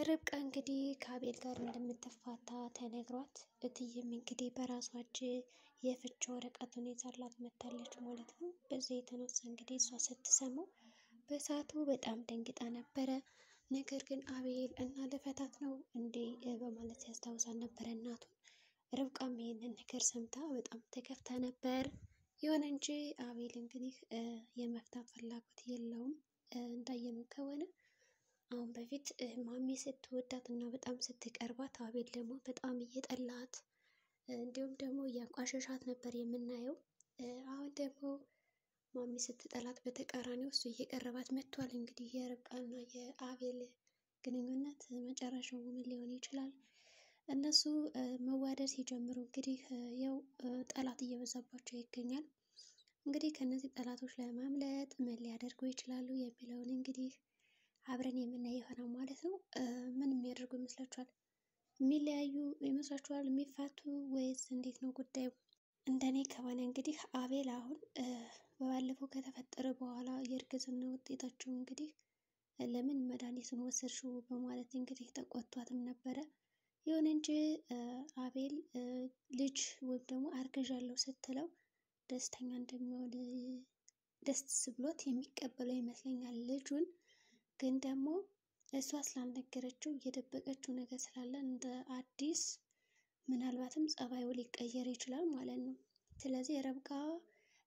ርብቃ እንግዲህ ከአቤል ጋር እንደምትፋታ ተነግሯት እትዬም እንግዲህ በራሷ እጅ የፍች ወረቀቱን ይዛላት መታለች ማለት ነው። በዛ የተነሳ እንግዲህ እሷ ስትሰማው በሰዓቱ በጣም ደንግጣ ነበረ። ነገር ግን አቤል እና ልፈታት ነው እንዴ በማለት ያስታውሳል ነበረ እናቱን። ርብቃም ይሄንን ነገር ሰምታ በጣም ተከፍታ ነበር። ይሁን እንጂ አቤል እንግዲህ የመፍታት ፍላጎት የለውም። እንዳየነው ከሆነ አሁን በፊት ማሚ ስትወዳት እና በጣም ስትቀርባት አቤል ደግሞ በጣም እየጠላት እንዲሁም ደግሞ እያንቋሸሻት ነበር የምናየው። አሁን ደግሞ ማሚ ስትጠላት በተቃራኒው እሱ እየቀረባት መጥቷል። እንግዲህ የርብቃና የአቤል ግንኙነት መጨረሻው ምን ሊሆን ይችላል? እነሱ መዋደድ ሲጀምሩ እንግዲህ ያው ጠላት እየበዛባቸው ይገኛል። እንግዲህ ከነዚህ ጠላቶች ለማምለጥ ምን ሊያደርጉ ይችላሉ የሚለውን እንግዲህ አብረን የምናየው ይሆናል ማለት ነው። ምን የሚያደርጉ ይመስላችኋል? የሚለያዩ ይመስላችኋል? የሚፋቱ ወይስ እንዴት ነው ጉዳዩ? እንደኔ ከሆነ እንግዲህ አቤል አሁን በባለፈው ከተፈጠረ በኋላ የእርግዝና ውጤታቸው እንግዲህ ለምን መድኃኒቱን ወሰድሽው በማለት እንግዲህ ተቆጥቷትም ነበረ። ይሁን እንጂ አቤል ልጅ ወይም ደግሞ አርግዣለሁ ስትለው ደስተኛ እንደሚሆን ደስ ብሎት የሚቀበለው ይመስለኛል ልጁን። ግን ደግሞ እሷ ስላልነገረችው እየደበቀችው ነገር ስላለ እንደ አዲስ ምናልባትም ጸባዩ ሊቀየር ይችላል ማለት ነው። ስለዚህ ርብቃ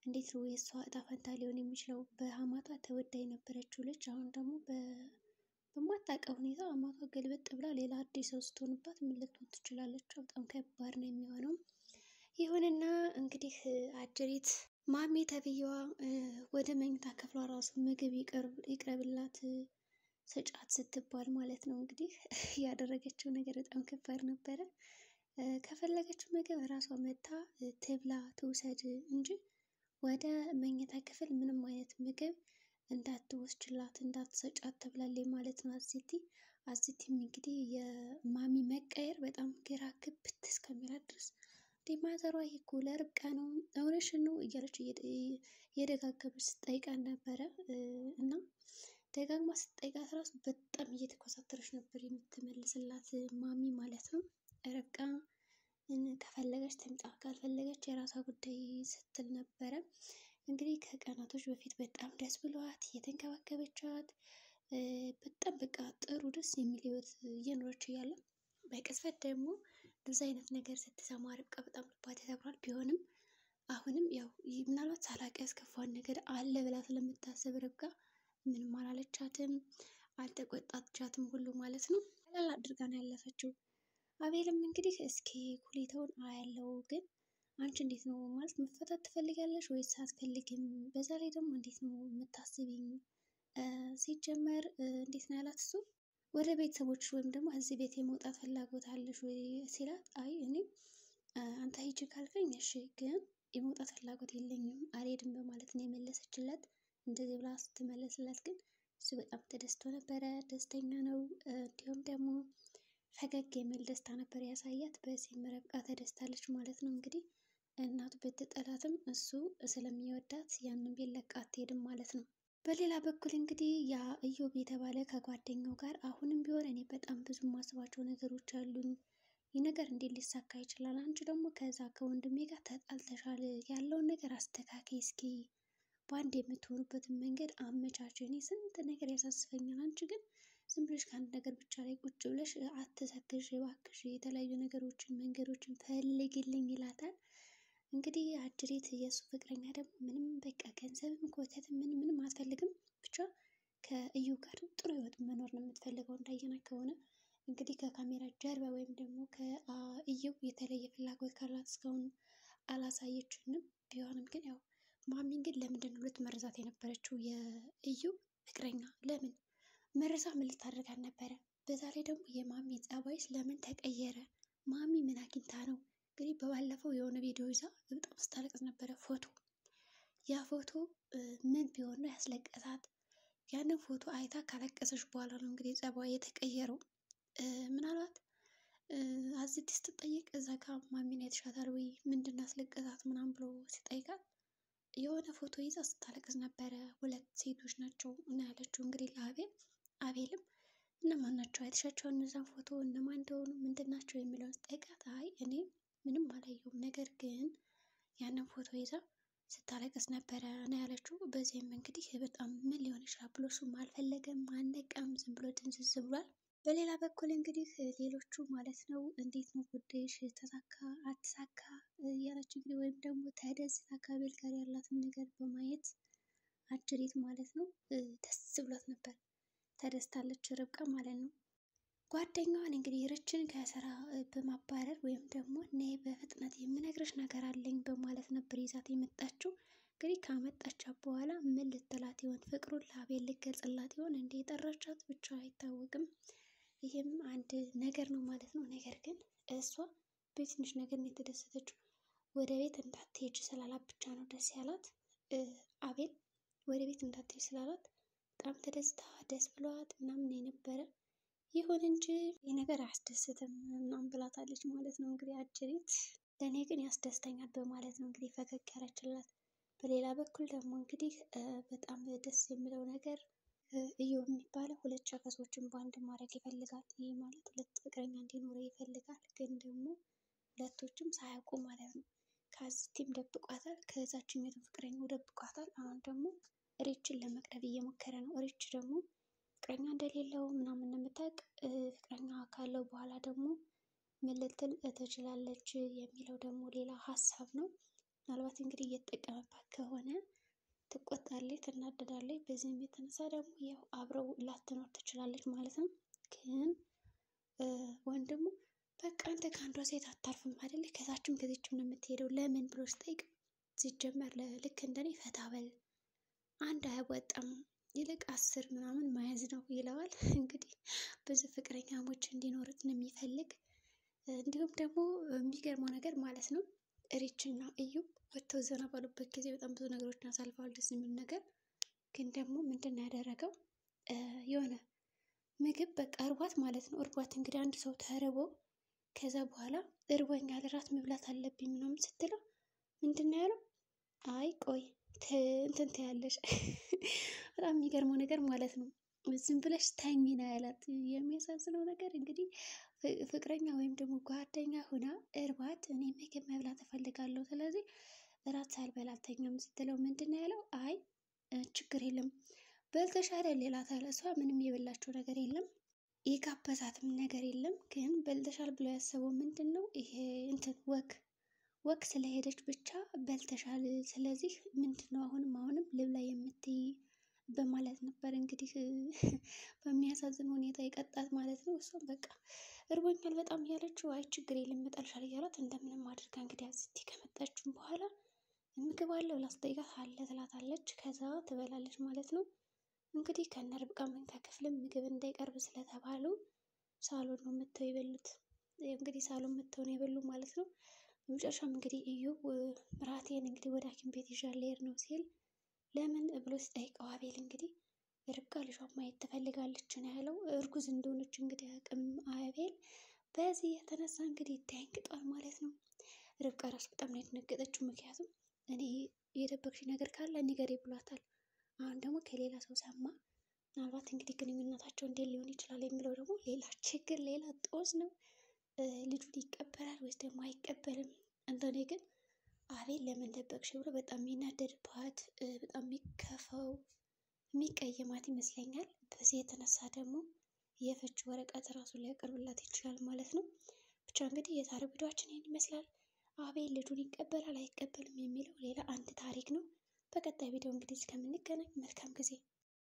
እንዴት ነው የእሷ እጣ ፈንታ ሊሆን የሚችለው? በአማቷ ተወዳ የነበረችው ልጅ አሁን ደግሞ በማታውቀው ሁኔታ አማቷ ገልበጥ ብላ ሌላ አዲስ ሰው ስትሆንባት ምን ልትሆን ትችላለች? በጣም ከባድ ነው የሚሆነው። ይሁንና እንግዲህ አጀሪት ማሚ ተብዬዋ ወደ መኝታ ክፍሏ ራሱ ምግብ ይቅረብላት ስጫት ስትባል ማለት ነው እንግዲህ ያደረገችው ነገር በጣም ከባድ ነበረ። ከፈለገችው ምግብ ራሷ መታ ትብላ ትውሰድ እንጂ ወደ መኝታ ክፍል ምንም አይነት ምግብ እንዳትወስድላት እንዳትሰጫት ተብላለች ማለት ነው። አዚቲም እንግዲህ የማሚ መቀየር በጣም ግራ ግብት እስከሚላት ድረስ ማዘሯ ይሄ እኮ ለርብቃ ነው እውነትሽን ነው እያለች እየደጋገመች ስትጠይቃት ነበረ። እና ደጋግማ ስትጠይቃት ራሱ በጣም እየተኮሳተረች ነበር የምትመልስላት ማሚ ማለት ነው። ርብቃ ከፈለገች ትምጣ ካልፈለገች የራሷ ጉዳይ ስትል ነበረ። እንግዲህ ከቀናቶች በፊት በጣም ደስ ብሏት እየተንከባከበቻት በጣም በቃ ጥሩ ደስ የሚል ህይወት እየኖረች እያለ በቅጽበት ደግሞ እንደዚህ አይነት ነገር ስትሰማ ርብቃ በጣም ልቧ ተሰብሯል። ቢሆንም አሁንም ያው ምናልባት ሳላቅ ያስከፋን ነገር አለ ብላ ስለምታስብ ርብቃ ምንም አላለቻትም፣ አልተቆጣቻትም ሁሉ ማለት ነው። ቀለል አድርጋ ነው ያለፈችው። አቤልም እንግዲህ እስኪ ሁኔታውን አያለው፣ ግን አንቺ እንዴት ነው ማለት መፈታት ትፈልጋለሽ ወይስ አትፈልጊም? በዛ ላይ ደግሞ እንዴት ነው የምታስቢኝ? ሲጀመር እንዴት ነው ያላት እሱ ወደ ቤተሰቦች ወይም ደግሞ እዚህ ቤት የመውጣት ፍላጎት አለሽ ወይ ሲላት፣ አይ እኔ አንተ ሂጂ ካልከኝ እሺ፣ ግን የመውጣት ፍላጎት የለኝም አልሄድም በማለት ነው የመለሰችለት። እንደዚህ ብላ ስትመለስለት ግን እሱ በጣም ተደስቶ ነበረ፣ ደስተኛ ነው። እንዲሁም ደግሞ ፈገግ የሚል ደስታ ነበር ያሳያት። በዚህም ርብቃ ተደስታለች ማለት ነው። እንግዲህ እናቱ ብትጠላትም እሱ ስለሚወዳት ያንን ቤት ለቃ አትሄድም ማለት ነው። በሌላ በኩል እንግዲህ ያ ኢዮብ የተባለ ከጓደኛው ጋር አሁንም ቢሆን እኔ በጣም ብዙ ማስባቸው ነገሮች አሉኝ። ይህ ነገር እንዴት ሊሳካ ይችላል? አንቺ ደግሞ ከዛ ከወንድሜ ጋር ተጣልተሻል፣ ያለውን ነገር አስተካከይ እስኪ በአንድ የምትሆኑበትን መንገድ አመቻች። እኔ ስንት ነገር ያሳስበኛል። አንቺ ግን ዝም ብለሽ ከአንድ ነገር ብቻ ላይ ቁጭ ብለሽ አትሰክሽ እባክሽ፣ የተለያዩ ነገሮችን መንገዶችን ፈልግልኝ ይላታል። እንግዲህ አጅሬት የእሱ ፍቅረኛ ደግሞ ምንም በቃ ገንዘብም ኮተትም ምንም አትፈልግም፣ ብቻ ከእዩ ጋር ጥሩ ህይወት መኖር ነው የምትፈልገው። እንዳየናት ከሆነ እንግዲህ ከካሜራ ጀርባ ወይም ደግሞ ከእዩ የተለየ ፍላጎት ካላት እስካሁን አላሳየችንም። ቢሆንም ግን ያው ማሚን ግን ለምንድን ነው ልትመርዛት የነበረችው? የእዩ ፍቅረኛ ለምን መርዛ ምን ልታደርጋት ነበረ? በዛ ላይ ደግሞ የማሚ ጸባይስ ለምን ተቀየረ? ማሚ ምን አግኝታ ነው? እንግዲህ በባለፈው የሆነ ቪዲዮ ይዛ በጣም ስታለቅስ ነበረ። ያ ፎቶ ምን ቢሆን ነው ያስለቀሳት? ያንን ፎቶ አይታ ካለቀሰች በኋላ ነው እንግዲህ ጸባይ የተቀየረው። ምናልባት አዚቲ ስትጠየቅ እዛ ጋር ማሚን አይተሻታል ወይ ምንድን ያስለቀሳት ምናምን ብሎ ሲጠይቃት የሆነ ፎቶ ይዛ ስታለቅስ ነበረ። ሁለት ሴቶች ናቸው እና ያለችው እንግዲህ ለአቤል። አቤልም እነማን ናቸው አይተሻቸው እነዛን ፎቶ እነማን እንደሆኑ ምንድን ናቸው የሚለውን ስጠይቃት አይ እኔ ምንም አላየሁም፣ ነገር ግን ያንን ፎቶ ይዛ ስታለቅስ ነበረ ነው ያለችው። በዚህም እንግዲህ በጣም ምን ሊሆን ይችላል ብሎ እሱም አልፈለገም፣ አልነቃም፣ ዝም ብሎ ድንዝዝ ብሏል። በሌላ በኩል እንግዲህ ሌሎቹ ማለት ነው እንዴት ነው ጉዳይሽ ተሳካ አትሳካ እያለች እንግዲህ ወይም ደግሞ ተደስታ ከአቤል ጋር ያላትን ነገር በማየት አጅሪት ማለት ነው ደስ ብሏት ነበር። ተደስታለች ርብቃ ማለት ነው። ጓደኛዋን እንግዲህ ርችን ከስራ በማባረር ወይም ደግሞ ነይ በፍጥነት የምነግርሽ ነገር አለኝ በማለት ነበር ይዛት የመጣችው። እንግዲህ ካመጣቻት በኋላ ምን ልትላት ይሆን? ፍቅሩን ለአቤል ልትገልጽላት ይሆን? እንደ የጠራቻት ብቻ አይታወቅም። ይህም አንድ ነገር ነው ማለት ነው። ነገር ግን እሷ በትንሽ ነገር ነው የተደሰተችው። ወደ ቤት እንዳትሄጅ ስላላት ብቻ ነው ደስ ያላት። አቤል ወደ ቤት እንዳትሄጅ ስላላት በጣም ተደስታ ደስ ብሏት ምናምን የነበረ ይሁን እንጂ ይህ ነገር አያስደስትም ምናምን ብላታለች ማለት ነው። እንግዲህ አጅሪት ለእኔ ግን ያስደስተኛል በማለት ነው እንግዲህ ፈገግ ያለችላት። በሌላ በኩል ደግሞ እንግዲህ በጣም ደስ የሚለው ነገር እዮብ የሚባለው ሁለት ሸከሶችን በአንድ ማድረግ ይፈልጋል። ይህ ማለት ሁለት ፍቅረኛ እንዲኖረው ይፈልጋል። ግን ደግሞ ሁለቶችም ሳያውቁ ማለት ነው። ከአዚቲም ደብቋታል፣ ከዛችኛቱም ፍቅረኛው ደብቋታል። አሁን ደግሞ ሪችን ለመቅረብ እየሞከረ ነው። ሪች ደግሞ ፍቅረኛ እንደሌለው ምናምን የምታውቅ ፍቅረኛ ካለው በኋላ ደግሞ ምን ልትል ትችላለች የሚለው ደግሞ ሌላ ሀሳብ ነው። ምናልባት እንግዲህ እየተጠቀመባት ከሆነ ትቆጣለች፣ ትናደዳለች። በዚህም የተነሳ ደግሞ ያው አብረው ላትኖር ትችላለች ማለት ነው። ግን ወንድሙ በቃ አንተ ከአንዷ ሴት አታርፍም አይደለ? ከዛችም ከዚችም ነው የምትሄደው ለምን ብሎ ሲጠይቅ ሲጀመር ልክ እንደኔ ፈታ በል አንድ አያወጣም ይልቅ 10 ምናምን መያዝ ነው ይለዋል። እንግዲህ ብዙ ፍቅረኛሞች እንዲኖሩት ነው የሚፈልግ። እንዲሁም ደግሞ የሚገርመው ነገር ማለት ነው ሪች እና እዩ ወጥተው ዘና ባሉበት ጊዜ በጣም ብዙ ነገሮችን አሳልፈዋል። ደስ የሚል ነገር ግን ደግሞ ምንድን ነው ያደረገው የሆነ ምግብ በቃ እርቧት ማለት ነው። እርቧት እንግዲህ አንድ ሰው ተርቦ ከዛ በኋላ እርቦኛል እራት መብላት አለብኝ ምናምን ስትለው ምንድን ነው ያለው? አይ ቆይ እንትን ትያለሽ። በጣም የሚገርመው ነገር ማለት ነው ዝም ብለሽ ተኝ ነው ያላት። የሚያሳዝነው ነገር እንግዲህ ፍቅረኛ ወይም ደግሞ ጓደኛ ሆና እርባት እኔ ምግብ መብላት እፈልጋለሁ ስለዚህ እራት ሳልበላ አልተኛም ስትለው ምንድን ነው ያለው? አይ ችግር የለም በልተሻል ይላታል። እሷ ምንም የበላችው ነገር የለም የጋበዛትም ነገር የለም። ግን በልተሻል ብሎ ያሰበው ምንድን ነው ይሄ እንትን ወክ ስለሄደች ብቻ በልተሻል፣ ስለዚህ ምንድን ነው አሁንም ልብላ የምትይ በማለት ነበር እንግዲህ በሚያሳዝን ሁኔታ የቀጣት ማለት ነው። እሷም በቃ እርቦኛል በጣም እያለችው አይ ችግር የለም ይመጣልሻል እያላት እንደምንም አድርጋ እንግዲህ አዚቲ ከመጣችም በኋላ ምግብ አለ ብላ ስትጠይቃት አለ ትላታለች። ከዛ ትበላለች ማለት ነው። እንግዲህ ከነ ርብቃ መኝታ ክፍልም ምግብ እንዳይቀርብ ስለተባሉ ሳሎን ነው መጥተው የበሉት። እንግዲህ ሳሎን መጥተው ነው የበሉ ማለት ነው። በመጨረሻም እንግዲህ እዩ ራቴን እንግዲህ ወደ ሐኪም ቤት ይዣለሁ ልሄድ ነው ሲል ለምን ብሎ ሲጠይቀው አቤል እንግዲህ ርብቃ ልጇን ማየት ትፈልጋለች ነው ያለው። እርጉዝ እንደሆነች እንግዲህ አቅም አቤል በዚህ የተነሳ እንግዲህ ደንግጧል ማለት ነው። ርብቃ ራሱ በጣም ነው የተነገጠችው። ምክንያቱም እኔ የደበቅሽ ነገር ካለ ንገሪ ብሏታል። አሁን ደግሞ ከሌላ ሰው ሰማ። ምናልባት እንግዲህ ግንኙነታቸው እንዴት ሊሆን ይችላል የሚለው ደግሞ ሌላ ችግር ሌላ ጦስ ነው። ልጁን ይቀበላል ወይስ ደግሞ አይቀበልም? እንደኔ ግን አቤል ለምን ደበቅሽ ብሎ በጣም የሚናደድባት በጣም የሚከፋው የሚቀየማት ይመስለኛል። በዚህ የተነሳ ደግሞ የፍች ወረቀት ራሱ ሊያቀርብላት ይችላል ማለት ነው። ብቻ እንግዲህ የዛሬው ቪዲዮአችን ይህን ይመስላል። አቤል ልጁን ይቀበላል አይቀበልም የሚለው ሌላ አንድ ታሪክ ነው። በቀጣይ ቪዲዮ እንግዲህ እስከምንገናኝ መልካም ጊዜ